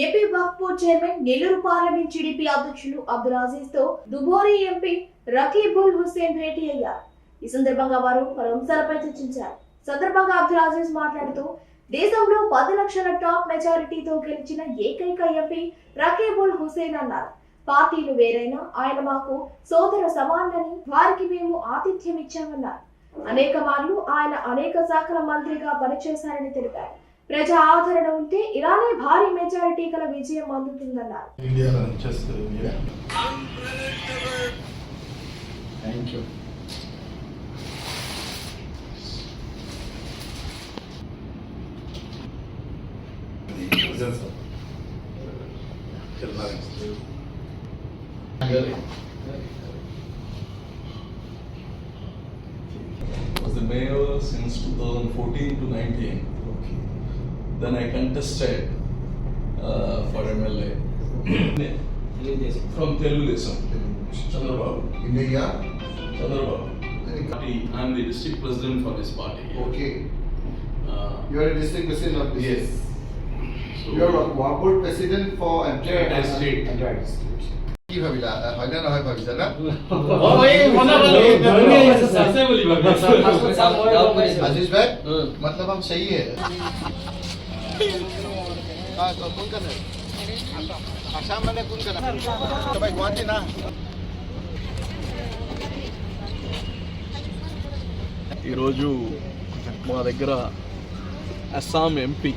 AP Waqf board chairman Nellore parliament TDP అధ్యక్షులు అబ్దుల్ అజీజ్ తో దుబోరి MP Rakibul Hussain భేటీ అయ్యారు. ఈ సందర్భంగా వారు పలు అంశాలపై చర్చించారు. సందర్భంగా అబ్దుల్ అజీజ్ మాట్లాడుతూ దేశంలో 10 లక్షల టాప్ మెజారిటీతో గెలిచిన ఏకైక ఎంపీ రకీబుల్ హుస్సేన్ అన్నారు. పార్టీలు వేరైనా ఆయన మాకు సోదర సమానని, వారికి మేము ఆతిథ్యం ఇచ్చామన్నారు. అనేక మార్లు ఆయన అనేక శాఖల మంత్రిగా పనిచేశారని తెలిపారు. ప్రజా ఆదరణ ఉంటే ఇలానే భారీ మెజారిటీ గల విజయం అందుతుందన్నారు. Was the mayor since 2014 to 19. Okay. Then I contested for MLA from Telugudesam. Chandrababu. In the year? Chandrababu. I am the district president for this party. Okay. You are a district president of this? Yes. So, you are a board president for entire state. Entire state. কি ভাবিলা হয়না নহয় ভাবিছা না आशीष भाई मतलब हम सही है कौन करना है आसाम में कौन करना तो भाई गुवाहाटी ना ఈరోజు మా దగ్గర అస్సాం ఎంపీ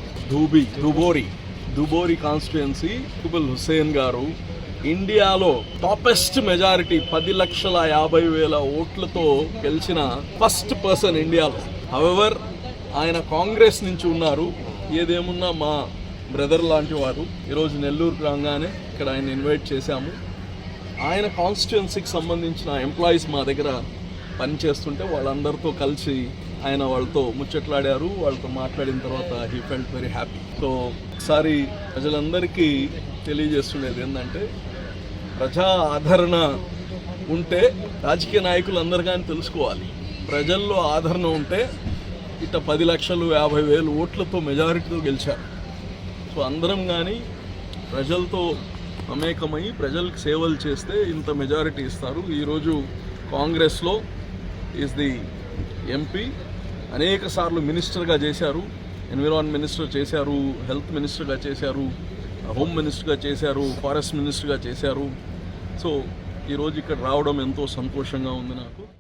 దుబోరి కాన్స్టిట్యుయెన్సీ రకీబుల్ హుస్సేన్ గారు ఇండియాలో టాపెస్ట్ మెజారిటీ 10,50,000 ఓట్లతో గెలిచిన ఫస్ట్ పర్సన్ ఇండియాలో. హవెవర్ ఆయన కాంగ్రెస్ నుంచి ఉన్నారు. ఏదేమున్నా మా బ్రదర్ లాంటి వారు. ఈరోజు నెల్లూరు రాగానే ఇక్కడ ఆయన ఇన్వైట్ చేశాము. ఆయన కాన్స్టిట్యుయెన్సీకి సంబంధించిన ఎంప్లాయీస్ మా దగ్గర పనిచేస్తుంటే వాళ్ళందరితో కలిసి ఆయన వాళ్ళతో ముచ్చట్లాడారు. వాళ్ళతో మాట్లాడిన తర్వాత he felt very happy. So ఒకసారి ప్రజలందరికీ తెలియజేస్తుండేది ఏంటంటే ప్రజా ఆదరణ ఉంటే రాజకీయ నాయకులు అందరు కానీ తెలుసుకోవాలి. ప్రజల్లో ఆదరణ ఉంటే ఇట్ట 10,50,000 ఓట్లతో మెజారిటీతో గెలిచారు. సో అందరం కానీ ప్రజలతో మమేకమై ప్రజలకు సేవలు చేస్తే ఇంత మెజారిటీ ఇస్తారు. ఈరోజు కాంగ్రెస్లో ఈజ్ ది ఎంపీ. అనేక సార్లు మినిస్టర్గా చేశారు. ఎన్విరాన్మెంట్ మినిస్టర్ చేశారు, హెల్త్ మినిస్టర్గా చేశారు, హోమ్ మినిస్టర్గా చేశారు, ఫారెస్ట్ మినిస్టర్గా చేశారు. సో ఈరోజు ఇక్కడ రావడం ఎంతో సంతోషంగా ఉంది నాకు.